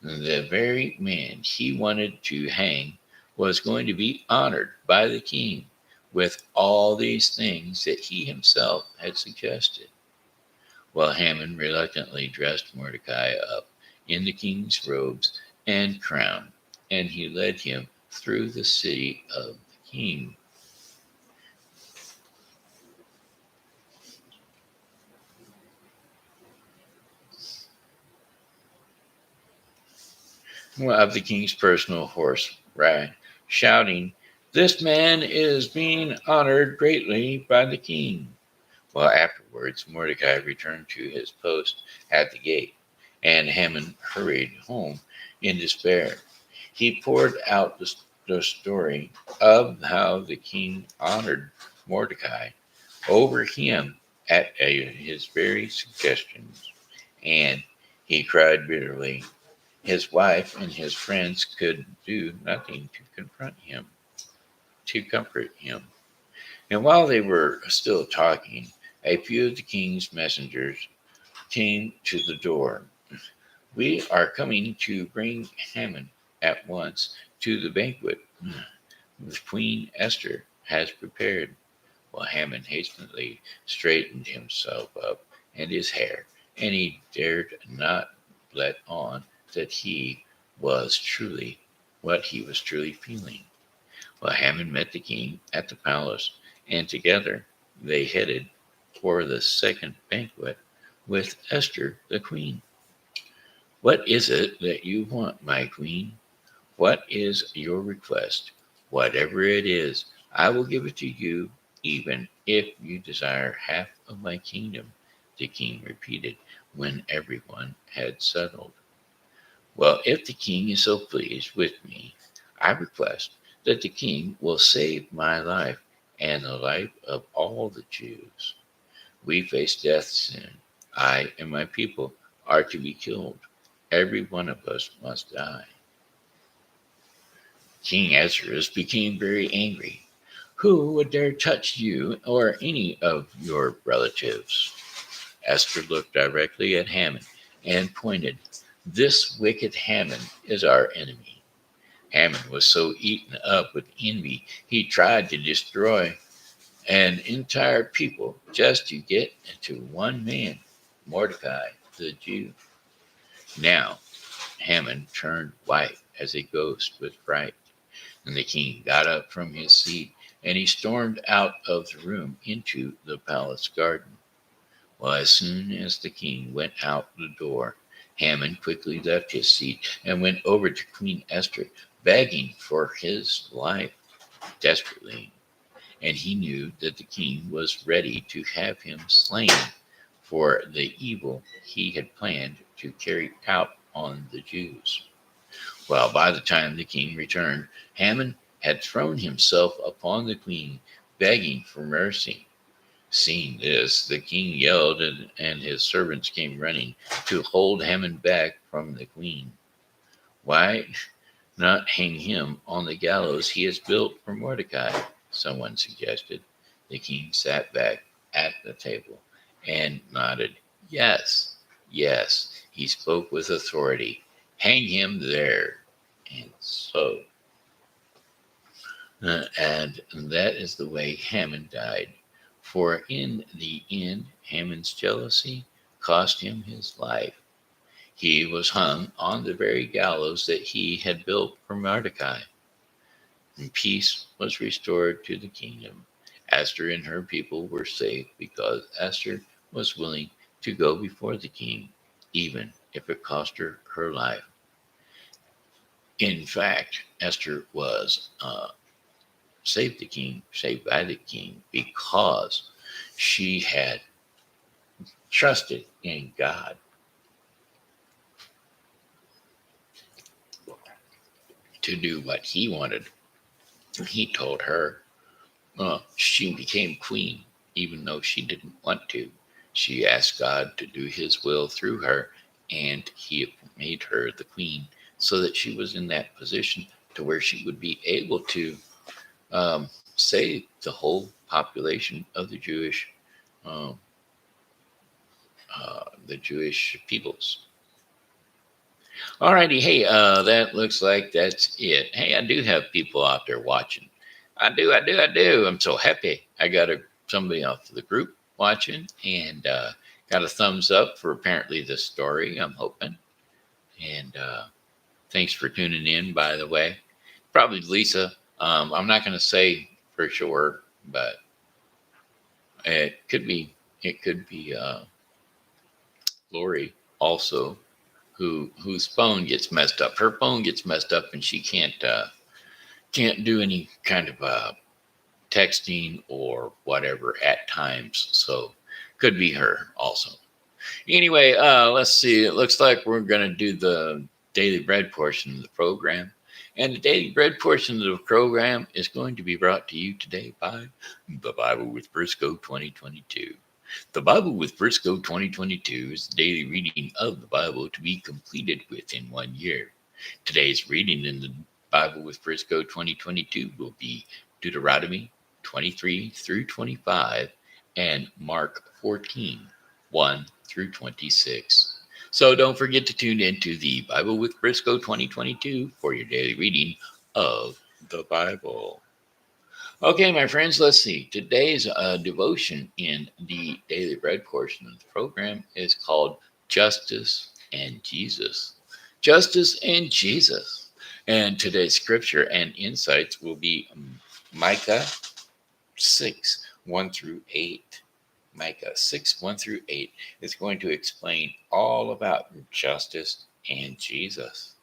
S1: The very man he wanted to hang was going to be honored by the king with all these things that he himself had suggested. Well, Haman reluctantly dressed Mordecai up in the king's robes and crown, and he led him through the city of the king. Well, of the king's personal horse, right, shouting, "This man is being honored greatly by the king." Well, afterwards, Mordecai returned to his post at the gate, and Haman hurried home in despair. He poured out the story of how the king honored Mordecai over him at his very suggestions, and he cried bitterly. His wife and his friends could do nothing to comfort him. And while they were still talking, a few of the king's messengers came to the door. "We are coming to bring Haman at once to the banquet Queen Esther has prepared." Well, Haman hastily straightened himself up and his hair, and he dared not let on that he was truly what he was truly feeling. Well, Haman met the king at the palace, and together they headed for the second banquet with Esther the queen. "What is it that you want, my queen? What is your request? Whatever it is, I will give it to you, even if you desire half of my kingdom," the king repeated when everyone had settled. "Well, if the king is so pleased with me, I request that the king will save my life and the life of all the Jews. We face death soon. I and my people are to be killed. Every one of us must die." King Ahasuerus became very angry. "Who would dare touch you or any of your relatives?" Esther looked directly at Haman and pointed. "This wicked Haman is our enemy." Haman was so eaten up with envy, he tried to destroy an entire people just to get to one man. Mordecai the Jew. Now Haman turned white as a ghost with fright, and the king got up from his seat, and he stormed out of the room into the palace garden. Well, as soon as the king went out the door, Haman quickly left his seat and went over to Queen Esther, begging for his life desperately. And he knew that the king was ready to have him slain for the evil he had planned to carry out on the Jews. Well, by the time the king returned, Haman had thrown himself upon the queen, begging for mercy. Seeing this, the king yelled, and his servants came running to hold Haman back from the queen. Why not hang him on the gallows he has built for Mordecai? Someone suggested. The king sat back at the table and nodded. Yes, yes, he spoke with authority. Hang him there. And so, and that is the way Haman died. For in the end, Haman's jealousy cost him his life. He was hung on the very gallows that he had built for Mordecai. And peace was restored to the kingdom. Esther and her people were safe because Esther was willing to go before the king, even if it cost her her life. In fact, Esther was saved by the king, because she had trusted in God to do what he wanted. He told her she became queen, even though she didn't want to. She asked God to do his will through her, and he made her the queen so that she was in that position to where she would be able to save the whole population of um, the Jewish peoples. Alrighty, hey, that looks like that's it. Hey, I do have people out there watching. I do. I'm so happy. I got somebody off the group watching, and got a thumbs up for apparently this story, I'm hoping. And thanks for tuning in, by the way. Probably Lisa. I'm not going to say for sure, but it could be. It could be Lori also, whose phone gets messed up. Her phone gets messed up, and she can't do any kind of texting or whatever at times. So could be her also. Anyway, let's see. It looks like we're going to do the daily bread portion of the program. And the daily bread portion of the program is going to be brought to you today by the Bible with Briscoe 2022. The Bible with Briscoe 2022 is the daily reading of the Bible to be completed within 1 year. Today's reading in the Bible with Briscoe 2022 will be Deuteronomy 23 through 25 and Mark 14, 1 through 26. So don't forget to tune into the Bible with Briscoe 2022 for your daily reading of the Bible. Okay, my friends, let's see. Today's devotion in the daily bread portion of the program is called Justice and Jesus. Justice and Jesus. And today's scripture and insights will be Micah 6, 1 through 8. Micah 6, 1 through 8 is going to explain all about justice and Jesus.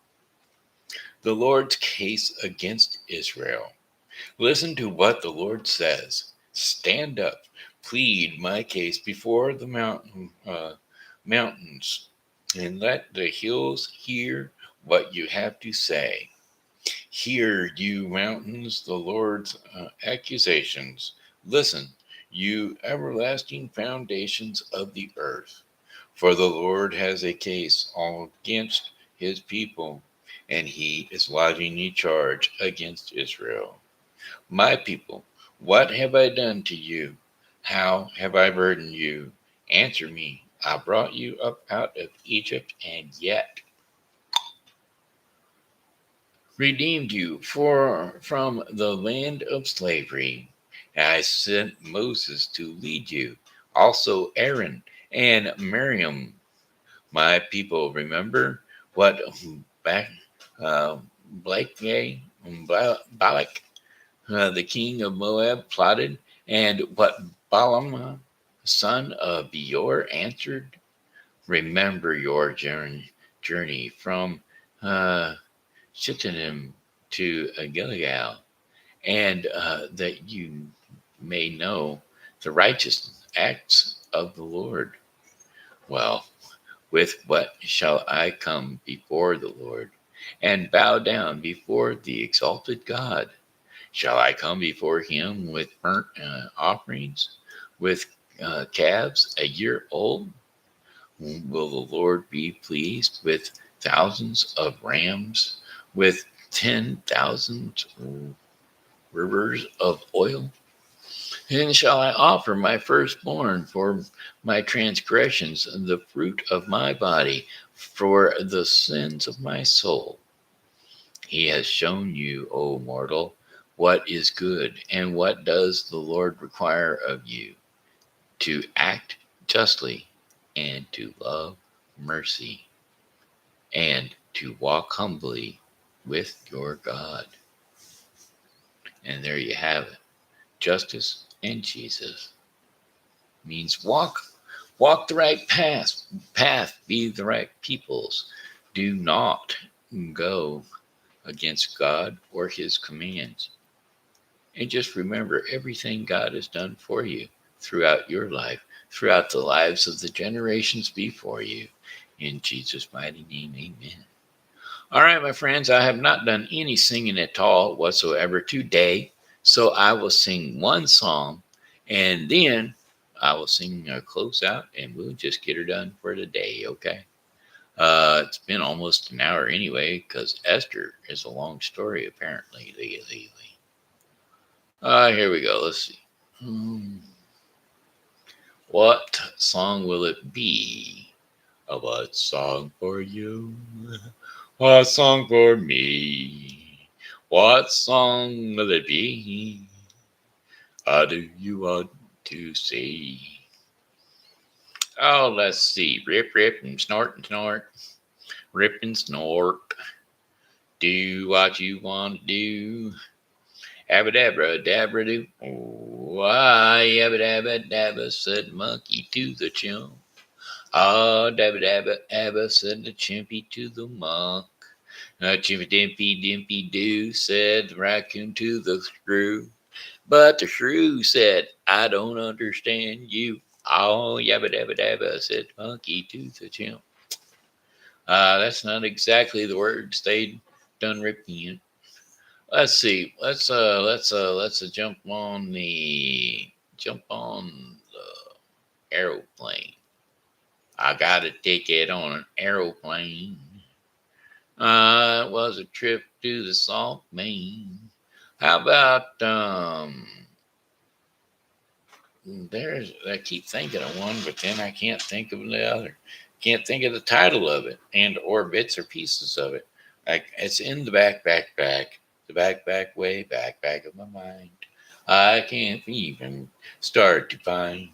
S1: The Lord's case against Israel. Listen to what the Lord says. Stand up, plead my case before the mountains, and let the hills hear what you have to say. Hear, you mountains, the Lord's accusations. Listen, you everlasting foundations of the earth. For the Lord has a case all against his people, and he is lodging a charge against Israel. My people, what have I done to you? How have I burdened you? Answer me. I brought you up out of Egypt, and yet redeemed you from the land of slavery. I sent Moses to lead you, also Aaron And Miriam, my people, remember what back Blake Balak, the king of Moab, plotted, and what Balaam, son of Beor, answered. Remember your journey from uh, Shittim to Gilgal, and that you may know the righteous acts of the Lord. Well, with what shall I come before the Lord and bow down before the exalted God? Shall I come before him with burnt offerings, with calves a year old? Will the Lord be pleased with thousands of rams, with 10,000 rivers of oil? And shall I offer my firstborn for my transgressions, and the fruit of my body for the sins of my soul? He has shown you, O mortal, what is good, and what does the Lord require of you? To act justly, and to love mercy, and to walk humbly with your God. And there you have it. Justice and Jesus means walk the right path, be the right peoples. Do not go against God or his commands. And just remember everything God has done for you throughout your life, throughout the lives of the generations before you. In Jesus' mighty name, amen. All right, my friends, I have not done any singing at all whatsoever today. So I will sing one song, and then I will sing a closeout, and we'll just get her done for today, okay? It's been almost an hour anyway, because Esther is a long story, apparently. Here we go. Let's see. What song will it be? What song for you? What song for me? What song will it be? How do you want to see? Oh, let's see. Rip, rip, and snort and snort. Rip and snort. Do what you want to do. Abba dabba do. Oh, yabba dabba dabba, said monkey to the chimp. Oh, dabba dabba abba, said the chimpy to the monk. Chimpy dimpy dimpy doo, said the raccoon to the shrew. But the shrew said, I don't understand you. Oh, yabba dabba dabba, said monkey to the chimp. That's not exactly the words they done repeat. Let's see. Let's jump on the aeroplane. I got a ticket on an aeroplane. It was a trip to the Salt Main. How about I keep thinking of one, but then I can't think of the other. Can't think of the title of it, and or bits or pieces of it. Like it's in the back, the back, way back of my mind. I can't even start to find.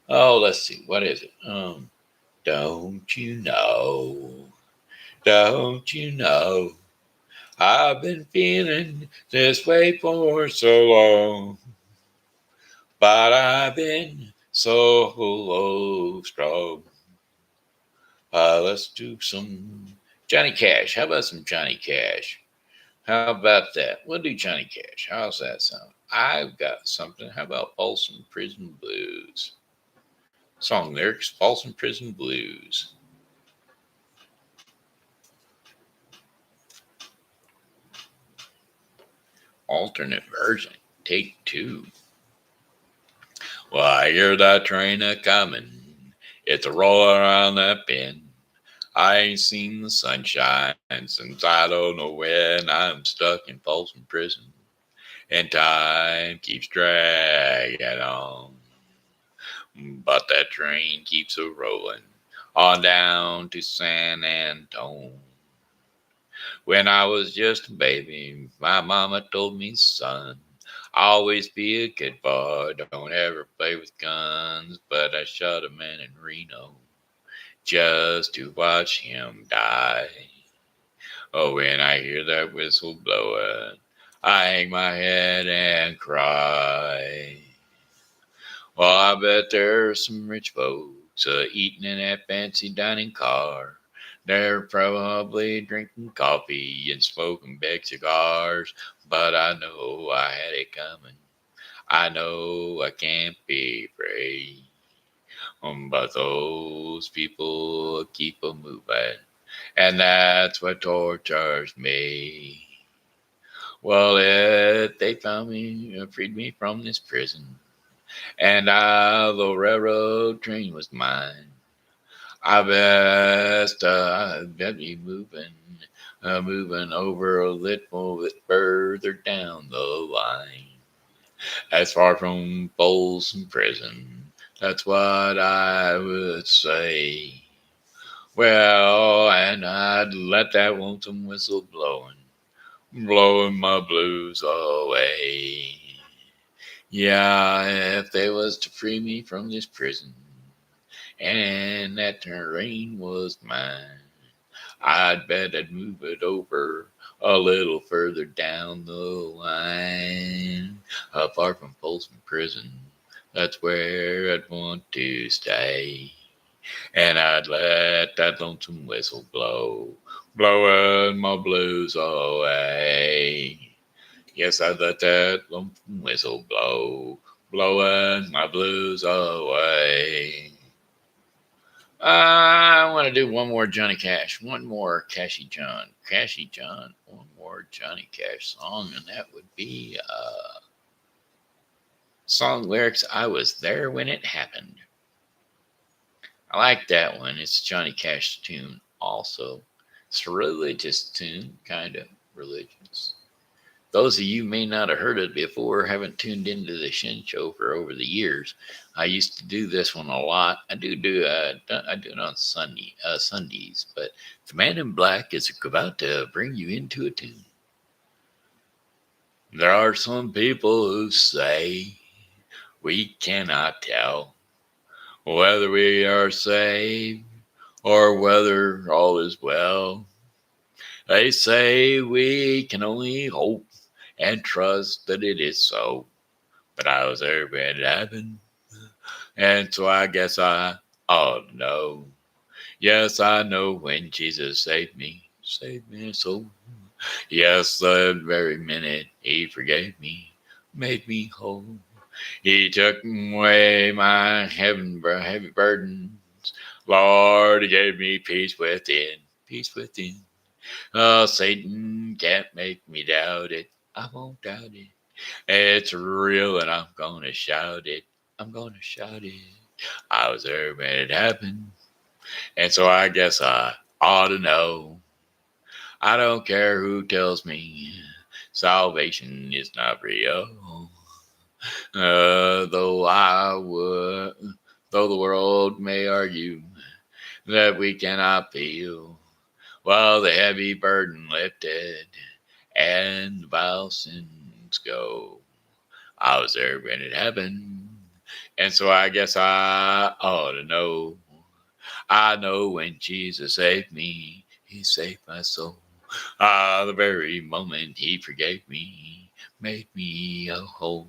S1: Oh, let's see. What is it? Don't you know? Don't you know? I've been feeling this way for so long, but I've been so strong. Let's do some Johnny Cash. How about some Johnny Cash? How about that? We'll do Johnny Cash. How's that sound? I've got something. How about Folsom Prison Blues? Song lyrics, Folsom Prison Blues. Alternate version. Take two. Well, I hear that train a coming. It's a rolling around that bend. I ain't seen the sunshine since I don't know when. I'm stuck in Folsom Prison, and time keeps dragging on. But that train keeps a rolling on down to San Antone. When I was just a baby, my mama told me, son, Always be a good boy, don't ever play with guns. But I shot a man in Reno just to watch him die. Oh, when I hear that whistle blowing, I hang my head and cry. Well, I bet there's some rich folks eating in that fancy dining car. They're probably drinking coffee and smoking big cigars. But I know I had it coming. I know I can't be free. But those people keep a moving. And that's what tortures me. Well, they found me, freed me from this prison. And the railroad train was mine. I bet be moving over a little bit further down the line. As far from Folsom Prison, that's what I would say. Well, and I'd let that lonesome whistle blowing my blues away. Yeah, if they was to free me from this prison, and that terrain was mine, I'd bet I'd move it over a little further down the line, far from Folsom Prison. That's where I'd want to stay, and I'd let that lonesome whistle blowing my blues away. Yes, I'd let that lonesome whistle blowing my blues away. I want to do one more Johnny Cash, one more Cashy John, one more Johnny Cash song, and that would be song lyrics. I was there when it happened. I like that one. It's a Johnny Cash tune, also. It's a religious tune, kind of religious. Those of you may not have heard it before, haven't tuned into the Shen Show for over the years. I used to do this one a lot. I do it on Sundays, but the Man in Black is about to bring you into a tune. There are some people who say we cannot tell whether we are saved or whether all is well. They say we can only hope and trust that it is so. But I was there when it happened, and so I guess I ought to know. Yes, I know when Jesus saved me so. Yes, that very minute he forgave me, made me whole. He took away my heavy burdens. Lord, he gave me peace within, peace within. Oh, Satan can't make me doubt it. I won't doubt it. It's real and I'm gonna shout it. I'm gonna shout it. I was there when it happened. And so I guess I ought to know. I don't care who tells me salvation is not real. Though I would, though the world may argue that we cannot feel, well, the heavy burden lifted and the vile sins go. I was there when it happened, and so I guess I ought to know. I know when Jesus saved me, he saved my soul. The very moment he forgave me, made me a whole.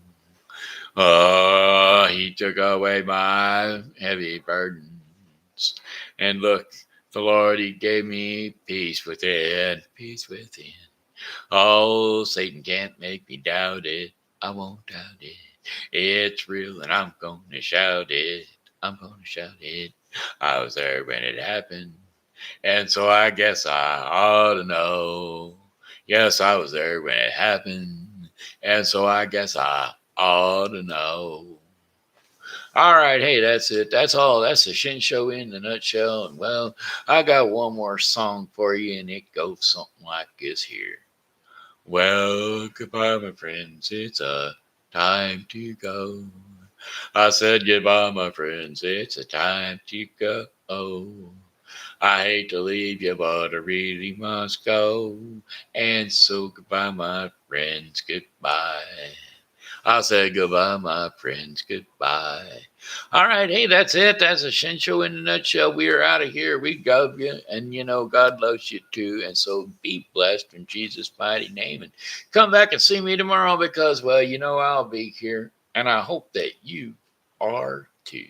S1: He took away my heavy burdens. And look, the Lord, he gave me peace within, peace within. Oh, Satan can't make me doubt it. I won't doubt it. It's real and I'm going to shout it. I'm going to shout it. I was there when it happened. And so I guess I ought to know. Yes, I was there when it happened. And so I guess I ought to know. All right, hey, that's it. That's all. That's the Shin Show in a nutshell. And well, I got one more song for you, and it goes something like this here. Well, goodbye, my friends. It's a time to go. I said goodbye, my friends. It's a time to go. I hate to leave you, but I really must go. And so goodbye, my friends. Goodbye. I'll say goodbye, my friends. Goodbye. All right. Hey, that's it. That's a Shen Show in a nutshell. We are out of here. We love you. And, God loves you too. And so be blessed in Jesus' mighty name. And come back and see me tomorrow because, well, I'll be here. And I hope that you are too.